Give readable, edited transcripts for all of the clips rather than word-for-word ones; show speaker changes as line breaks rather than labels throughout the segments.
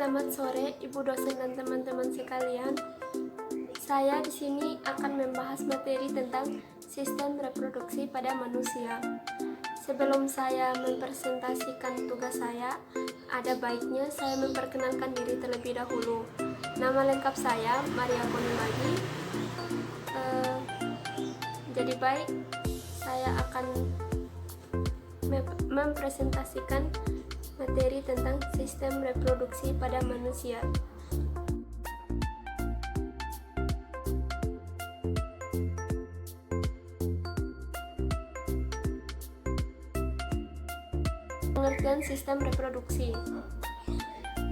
Selamat sore, Ibu dosen dan teman-teman sekalian. Saya di sini akan membahas materi tentang sistem reproduksi pada manusia. Sebelum saya mempresentasikan tugas saya, ada baiknya saya memperkenalkan diri terlebih dahulu. Nama lengkap saya Maria Konimagi. Jadi baik, saya akan mempresentasikan materi tentang sistem reproduksi pada manusia. Pengertian sistem reproduksi,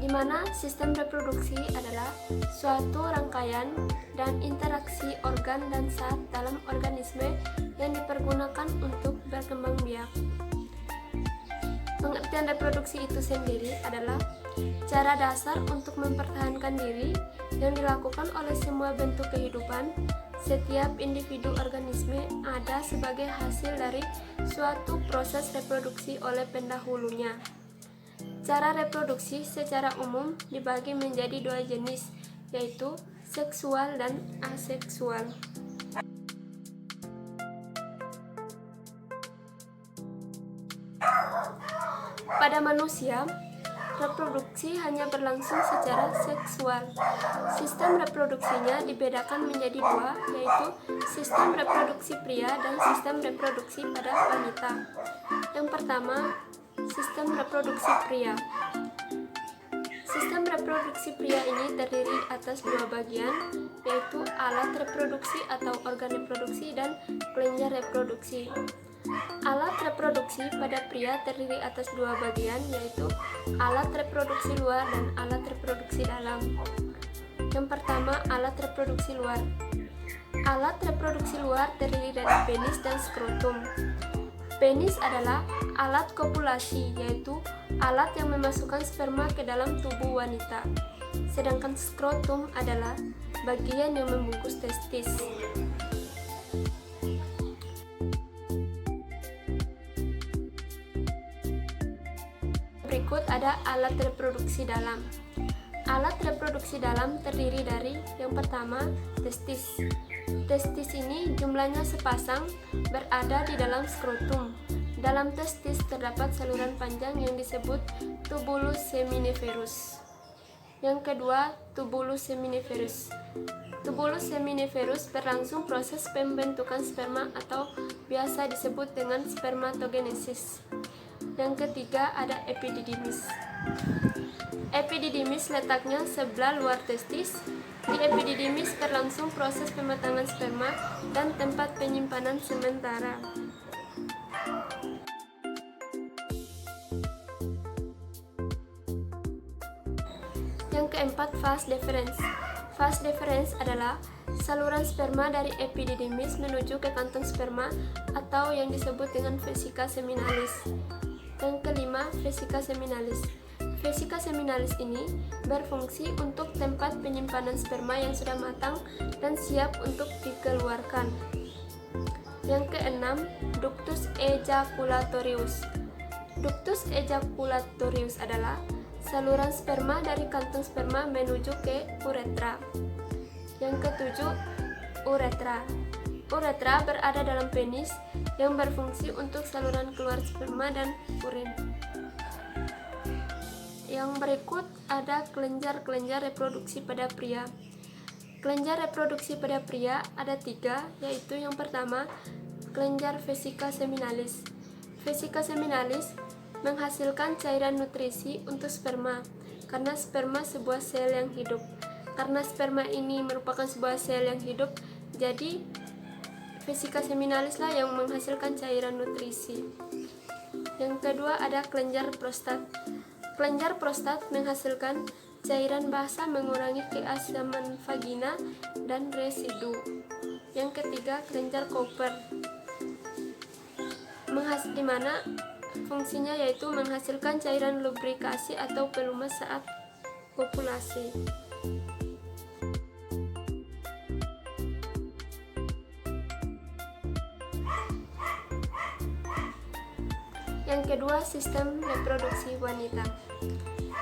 di mana sistem reproduksi adalah suatu rangkaian dan interaksi organ dan zat dalam organisme yang dipergunakan untuk berkembang biak. Pengertian reproduksi itu sendiri adalah cara dasar untuk mempertahankan diri yang dilakukan oleh semua bentuk kehidupan. Setiap individu organisme ada sebagai hasil dari suatu proses reproduksi oleh pendahulunya. Cara reproduksi secara umum dibagi menjadi dua jenis, yaitu seksual dan aseksual. Pada manusia, reproduksi hanya berlangsung secara seksual. Sistem reproduksinya dibedakan menjadi dua, yaitu sistem reproduksi pria dan sistem reproduksi pada wanita. Yang pertama, sistem reproduksi pria. Sistem reproduksi pria ini terdiri atas dua bagian, yaitu alat reproduksi atau organ reproduksi dan kelenjar reproduksi. Alat reproduksi pada pria terdiri atas dua bagian, yaitu alat reproduksi luar dan alat reproduksi dalam. Yang pertama, alat reproduksi luar. Alat reproduksi luar terdiri dari penis dan skrotum. Penis adalah alat kopulasi, yaitu alat yang memasukkan sperma ke dalam tubuh wanita. Sedangkan skrotum adalah bagian yang membungkus testis. Berikut ada alat reproduksi dalam. Alat reproduksi dalam terdiri dari yang pertama, testis. Testis ini jumlahnya sepasang berada di dalam skrotum. Dalam testis terdapat saluran panjang yang disebut tubulus seminiferus. Yang kedua, tubulus seminiferus. Tubulus seminiferus berlangsung proses pembentukan sperma atau biasa disebut dengan spermatogenesis. Yang ketiga ada epididymis. Epididymis letaknya sebelah luar testis. Di epididymis berlangsung proses pematangan sperma dan tempat penyimpanan sementara. Yang keempat, vas deferens. Vas deferens adalah saluran sperma dari epididymis menuju ke kantong sperma atau yang disebut dengan vesika seminalis. Yang kelima, vesika seminalis. Vesika seminalis ini berfungsi untuk tempat penyimpanan sperma yang sudah matang dan siap untuk dikeluarkan. Yang keenam, ductus ejaculatorius. Ductus ejaculatorius adalah saluran sperma dari kantong sperma menuju ke uretra. Yang ketujuh, uretra. Uretra berada dalam penis yang berfungsi untuk saluran keluar sperma dan urin. Yang berikut ada kelenjar-kelenjar reproduksi pada pria. Kelenjar reproduksi pada pria ada tiga, yaitu yang pertama, kelenjar vesika seminalis. Vesika seminalis menghasilkan cairan nutrisi untuk sperma, karena sperma sebuah sel yang hidup. Karena sperma ini merupakan sebuah sel yang hidup, jadi vesika seminalis lah yang menghasilkan cairan nutrisi. Yang kedua ada kelenjar prostat. Kelenjar prostat menghasilkan cairan basa mengurangi keasaman vagina dan residu. Yang ketiga, kelenjar Cooper, di mana fungsinya yaitu menghasilkan cairan lubrikasi atau pelumas saat kopulasi. Yang kedua, sistem reproduksi wanita.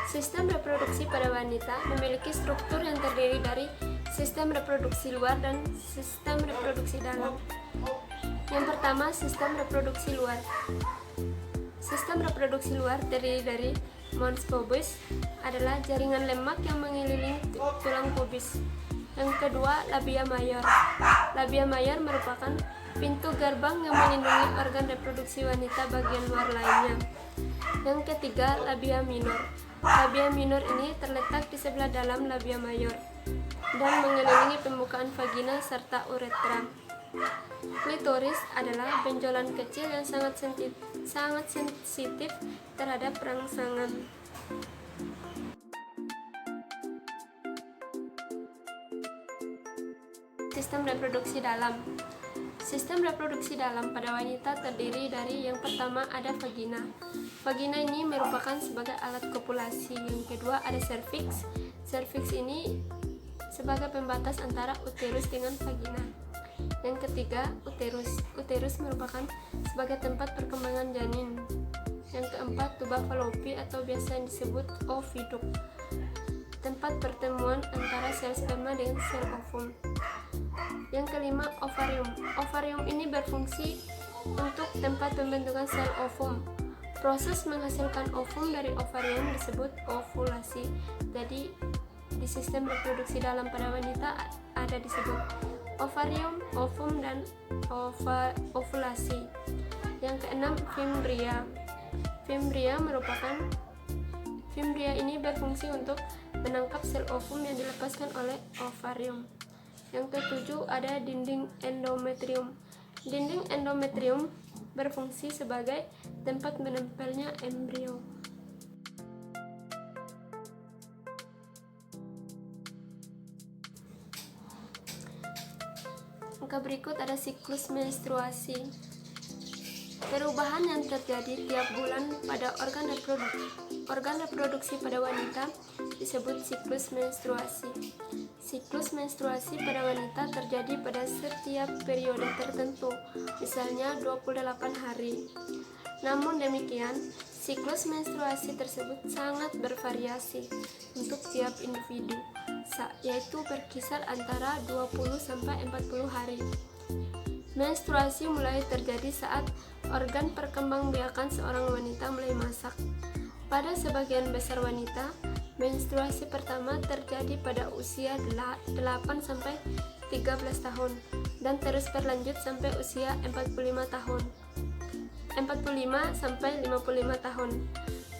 Sistem reproduksi pada wanita memiliki struktur yang terdiri dari sistem reproduksi luar dan sistem reproduksi dalam. Yang pertama, sistem reproduksi luar. Sistem reproduksi luar terdiri dari mons pubis, adalah jaringan lemak yang mengelilingi tulang pubis. Yang kedua, labia mayor. Labia mayor merupakan pintu gerbang yang melindungi organ reproduksi wanita bagian luar lainnya. Yang ketiga, labia minor. Labia minor ini terletak di sebelah dalam labia mayor dan mengelilingi pembukaan vagina serta uretra. Klitoris adalah benjolan kecil yang sangat sensitif terhadap rangsangan. Sistem reproduksi dalam. Sistem reproduksi dalam pada wanita terdiri dari yang pertama ada vagina. Vagina ini merupakan sebagai alat kopulasi. Yang kedua ada cervix. Cervix ini sebagai pembatas antara uterus dengan vagina. Yang ketiga uterus. Uterus merupakan sebagai tempat perkembangan janin. Yang keempat tuba fallopi atau biasa disebut oviduct, tempat pertemuan antara sel sperma dengan sel ovum. Yang kelima, ovarium. Ovarium ini berfungsi untuk tempat pembentukan sel ovum. Proses menghasilkan ovum dari ovarium disebut ovulasi. Jadi, di sistem reproduksi dalam pada wanita ada disebut ovarium, ovum, dan ovulasi. Yang keenam, fimbria. Fimbria ini berfungsi untuk menangkap sel ovum yang dilepaskan oleh ovarium. Yang ketujuh ada dinding endometrium. Dinding endometrium berfungsi sebagai tempat menempelnya embrio. Angka berikut ada siklus menstruasi. Perubahan yang terjadi tiap bulan pada organ reproduksi pada wanita disebut siklus menstruasi. Siklus menstruasi pada wanita terjadi pada setiap periode tertentu, misalnya 28 hari. Namun demikian, siklus menstruasi tersebut sangat bervariasi untuk tiap individu, yaitu berkisar antara 20-40 hari. Menstruasi mulai terjadi saat organ perkembangbiakan seorang wanita mulai masak. Pada sebagian besar wanita, menstruasi pertama terjadi pada usia 8-13 tahun dan terus berlanjut sampai usia 45 sampai 55 tahun.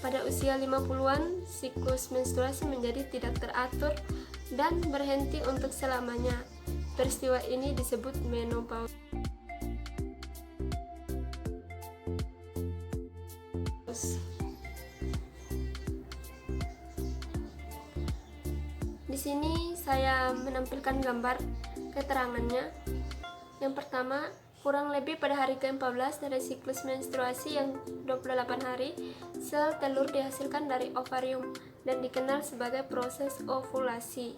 Pada usia 50-an, siklus menstruasi menjadi tidak teratur dan berhenti untuk selamanya. Peristiwa ini disebut menopause. Di sini saya menampilkan gambar keterangannya. Yang pertama, kurang lebih pada hari ke-14 dari siklus menstruasi yang 28 hari, sel telur dihasilkan dari ovarium dan dikenal sebagai proses ovulasi.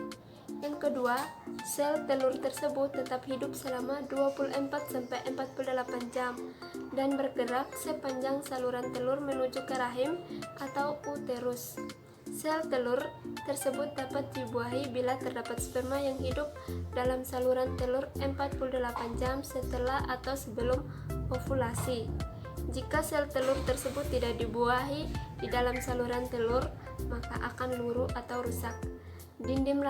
Yang kedua, sel telur tersebut tetap hidup selama 24-48 jam dan bergerak sepanjang saluran telur menuju ke rahim atau uterus. Sel telur tersebut dapat dibuahi bila terdapat sperma yang hidup dalam saluran telur 48 jam setelah atau sebelum ovulasi. Jika sel telur tersebut tidak dibuahi di dalam saluran telur, maka akan luruh atau rusak. Dinding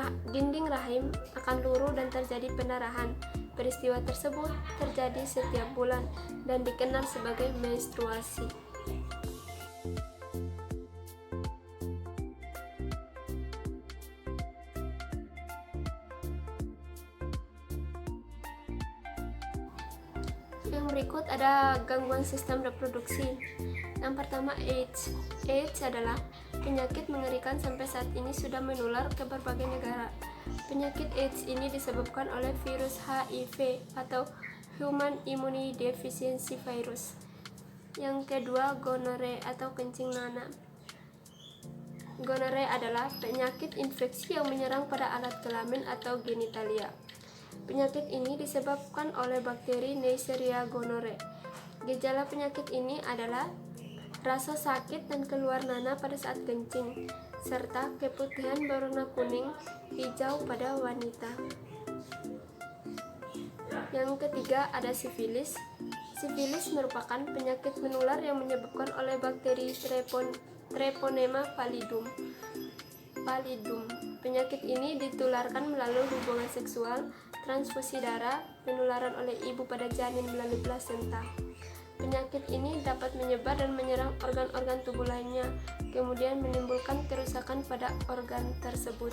rahim akan luruh dan terjadi pendarahan. Peristiwa tersebut terjadi setiap bulan dan dikenal sebagai menstruasi. Yang berikut ada gangguan sistem reproduksi. Yang pertama, AIDS. AIDS adalah penyakit mengerikan sampai saat ini sudah menular ke berbagai negara. Penyakit AIDS ini disebabkan oleh virus HIV atau Human Immunodeficiency Virus. Yang kedua, gonore atau kencing nanah. Gonore adalah penyakit infeksi yang menyerang pada alat kelamin atau genitalia. Penyakit ini disebabkan oleh bakteri Neisseria gonorrhoeae. Gejala penyakit ini adalah rasa sakit dan keluar nanah pada saat kencing. serta keputihan berwarna kuning hijau pada wanita. Yang ketiga ada sifilis. Sifilis merupakan penyakit menular yang menyebabkan oleh bakteri Treponema pallidum. Penyakit ini ditularkan melalui hubungan seksual, transfusi darah, penularan oleh ibu pada janin melalui plasenta. Penyakit ini dapat menyebar dan menyerang organ-organ tubuh lainnya, kemudian menimbulkan kerusakan pada organ tersebut.